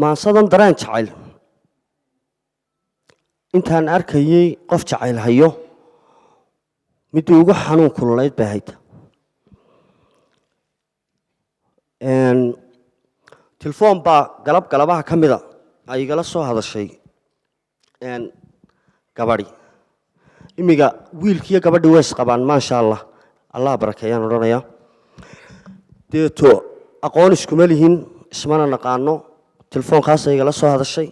maansadan dareen jacayl intaan arkayay qof jacayl hayo mid ugu xanuun kululayd bay ahayd telefoon baa galabaha ka mida ay igala soo hadashay gabadhi imiga wiilkiiyo gabadhi way isqabaan maasha allah allah barakeeyaan odhanaya deeto aqoon iskuma lihin ismana naqaano telefoonkaas ay igala soo hadashay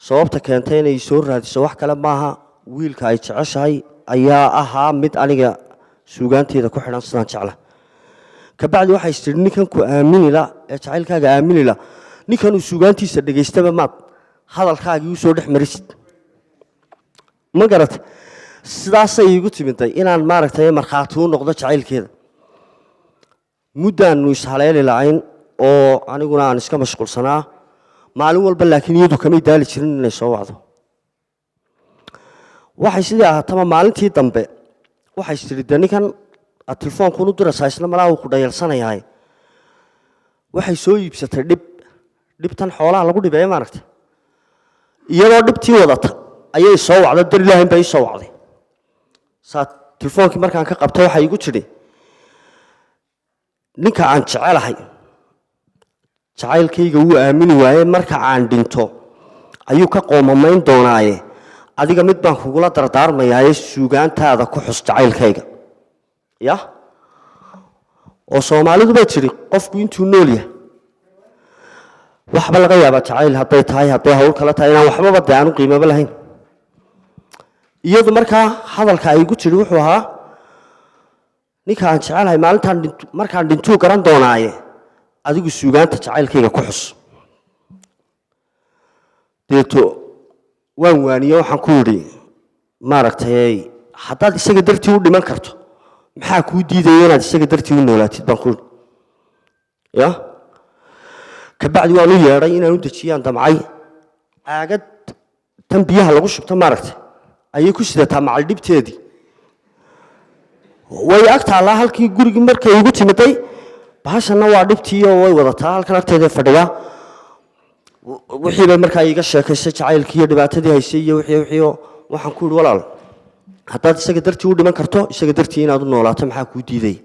sababta keentay inay soo raadiso wax kale maaha wiilka ay jeceshahay ayaa ahaa mid aniga suugaanteeda ku xidhan sidaan jecla kabacdi waxay istiri ninkan ku aamini la ee jacaylkaaga aamini la ninkan uu suugaantiisa dhageystaba maad hadalkaagii u soo dhex marisid ma garat sidaasay igu timiday inaan maaragtay markhaati u noqdo jacaylkeeda muddaannu ishaleeli lahayn oo aniguna aan iska mashquulsanaa maalin walba laakiin iyadu kamay daali jirin inay soo wacdo waxay sidii ahaataba maalintii dambe waxay istiri de ninkan aad telefoonkuun u diraysaa isla malaa uu ku dhayalsanayahay waxay soo iibsatay dhibtan xoolaha lagu dhibeeye maaragtay iyadoo dhibtii wadata ayay soo wacdo dar ilaahin bay soo wacday saa telefoonkii markaan ka qabtay waxay igu tidhi ninka aan jecelahay jacaylkayga wuu aamini waaye marka aan dhinto ayuu ka qoomamayn doonaaye adiga mid baan kugula dardaarmayaaye suugaantaada ku xus jacaylkayga ya oo soomaalidu bay tidhi qofku intuu nool yahay waxba laga yaabaa jacayl hadday tahay hadday hawl kale tahay inaan waxbaba dee aanu qiimaba lahayn iyadu markaa hadalka ay igu tidhi wuxuu ahaa ninka aan jecelahay maalintaan markaan dhintuu garan doonaaye adigu suugaanta jacaylkayga ku xus deeto waan waaniye waxaan ku yidhi maaragtay haddaad isaga dartii u dhiman karto maxaa kuu diidaya inaad isaga dartii u noolaatid baan ku yidhi ya kabacdi waan u yeedhay inaan u dejiyaan damcay caagad tan biyaha lagu shubto maaragtay ayay ku sidataa macal dhibteedii way ag taallaa halkii gurigii markay igu timiday bahashanna waa dhibtii oo way wadataa halkan agteeda fadhiyaa wixii bay markaa iga sheekaysay jacaylkii iyo dhibaatadii haysay iyo wixii waxaan ku yidhi walaal haddaad isaga dartii u dhiman karto isaga dartii inaad u noolaato maxaa kuu diiday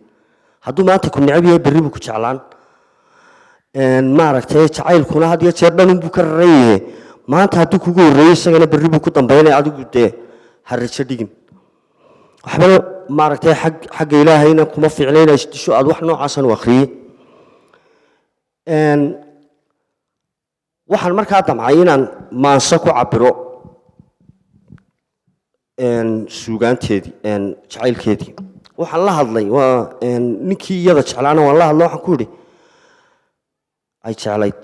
hadduu maanta ku necab yahay berri buu ku jeclaan maaragtay jacaylkuna had iyo jeer dhanunbuu ka raran yahe maanta hadduu kugu horreeyo isagana berri buu ku dambaynaya adigu dee ha rajo dhigin waxbana maaragtay xagga ilaahayna kuma fiicna inaa isdisho aad wax noocaasan u akhriyey waxaan markaa damcay inaan maanso ku cabiro suugaanteedii jacaylkeedii waxaan la hadlay waa ninkii iyada jeclaana waan la hadla waxaan ku yidhi ay jeclayd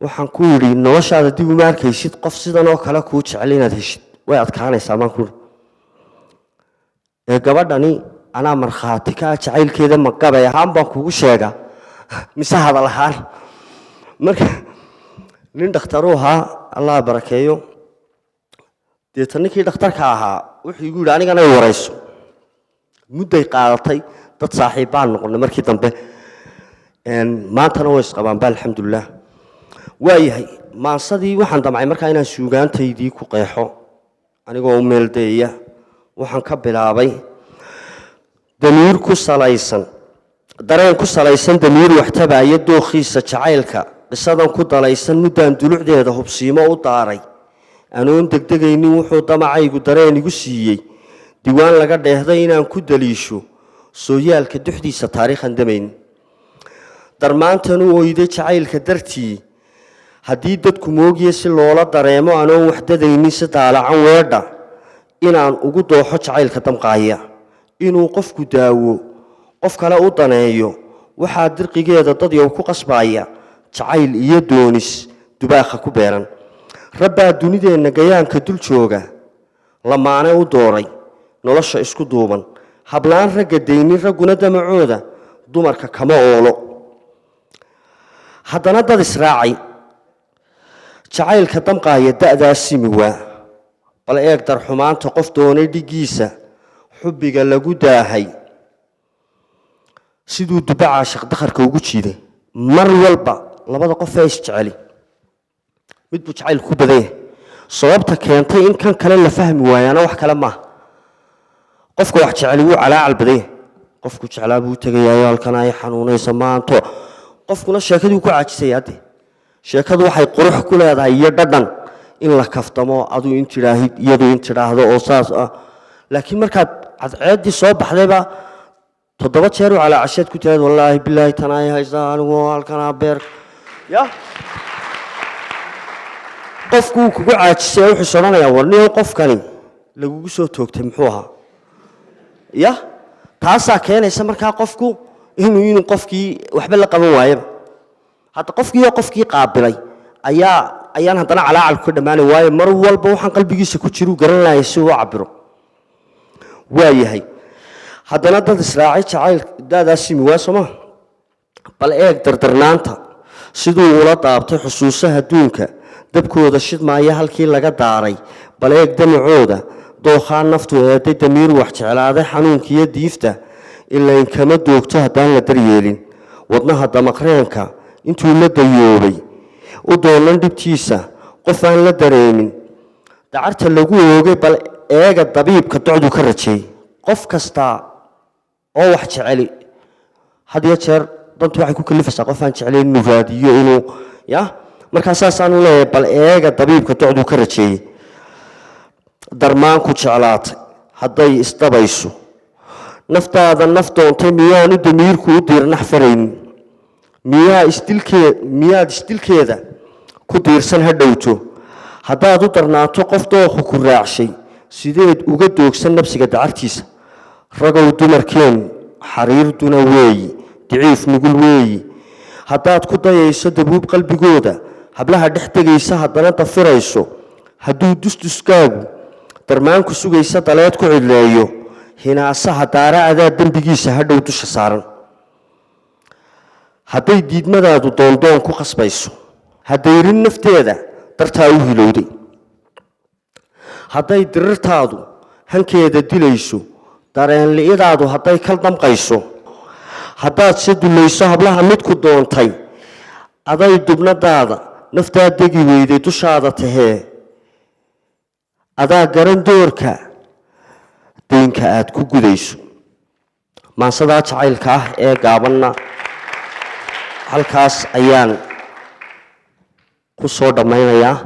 waxaan ku yidhi noloshaada dib uma arkaysid qof sidan oo kale kuu jecel inaad heshid way adkaanaysaa baan ku yidhi gabadhani anaa markhaati ka jacaylkeeda magabay ahaan baan kugu sheegaa mise hadal ahaan marka nin dhakhtaruu ahaa allah barakeeyo deeta ninkii dhakhtarka ahaa wuxuu igu yidhi anigana ay warayso mudday qaadatay dad saaxiib baan noqonay markii dambe maantana way isqabaanba alxamdulilah waayahay maansadii waxaan damcay markaa inaan suugaantaydii ku qeexo anigoo u meeldeeya waxaan ka bilaabay damiir ku salaysan dareen ku salaysan damiir waxtabaaya dookhiisa jacaylka qisadan ku dalaysan muddaan dulucdeeda hubsiimo u daaray anoon degdegaynin wuxuu damacaygu dareen igu siiyey diiwaan laga dheehday inaan ku daliisho sooyaalka duxdiisa taariikhan damaynin darmaantan u oyday jacaylka dartii haddii dadku moogiye si loola dareemo anoon waxdadaynin si daalacan weedha inaan ugu dooxo jacaylka damqaaya inuu qofku daawo qof kale u daneeyo waxaa dirqigeeda dadyow ku qasbaaya jacayl iyo doonis dubaakha ku beeran rabbaa dunideenna gayaanka dul jooga lamaane u dooray nolosha isku duuban hablaan ragga daynin ragguna damacooda dumarka kama oolo haddana dad israacay jacaylka damqaaya da'daa simi waa bal eeg darxumaanta qof doonay dhiggiisa xubbiga lagu daahay siduu dubaca shaqdakharka ugu jiiday mar walba labada qof ee isjeceli mid buu jacaylku ku badan yahay sababta keentay in kan kale la fahmi waayana wax kale maaha qofka wax jecel wuu calaacal badan yahay qofku jeclaa buu tagayaa halkan ay xanuunaysa maanto qofkuna sheekadii ku caajisay hadde sheekadu waxay qurux ku leedahay iyo dhadhan in la kaftamo aduu in tiraahid iyadoo in tiraahdo oo saas ah laakiin markaad cadceedii soo baxdayba 7 jeer oo calaacasheed ku tiraad wallaahi billaahi tanay haysaa anigu halkan beer ya qofku kugu caajisay wuxuu sooranayaa warniyo qofkani lagugu soo toogtay muxuu ahaa ya taasaa keenaysa markaa qofku inuu qofkii waxba la qaban waayaba hadda qofkii qaabilay ayaan haddana calaacal ku dhamaanay waayo mar walba waxaan qalbigiisa ku jiru garan lahayn si uu cabiro waayahay haddana dad israacay jacayl daadaasi miwaasoma bal eeg dardarnaanta siduu ula daabtay xusuusaha adduunka dabkooda shidmaaya halkii laga daaray bal eeg damacooda dookhaan naftu eeday damiir wax jeclaaday xanuunkiiyo diifta ilaa in kama doogto haddaan la daryeelin wadnaha damaqreenka intuu la dayoobay u doonan dhibtiisa qof aan la dareemin dacarta lagu oogay bal eega dabiibka docdu ka rajeey qof kasta oo wax jeceli had iyo jeer dantu waxay ku kalifaysaa qof aan jecelayn inuu raadiyo inuu ya markaa saasaan u leeyahay bal eega dabiibka docdu ka rajeeyey darmaanku jeclaatay hadday isdabayso naftaada naf doontay miyaanu damiirku u diirnax faraynin miyaad isdilkeeda ku diirsan ha dhowto haddaad u darnaato qof dooqu ku raacshay sideed uga doogsan nafsiga dacartiisa ragow dumarkeen xariirduna weeyi daciif nugul weeyi haddaad ku dayayso dabuub qalbigooda hablaha dhex tegaysa haddana dafirayso hadduu dusduskaagu darmaanku sugaysa daleed ku cidleeyo hinaasaha daaracadaa dembigiisa hadhow dusha saaran hadday diidmadaadu doondoon ku qasbayso haddayrin nafteeda dartaa u hilowday hadday dirirtaadu hankeeda dilayso dareen li'idaadu hadday kal damqayso haddaad se dulayso hablaha midku doontay aday dubnadaada naftaa degi weyday dushaada tahee adaa garan doorka daynka aad ku gudayso maansadaa jacaylka ah ee gaabanna halkaas ayaan ku soo dhammaynayaa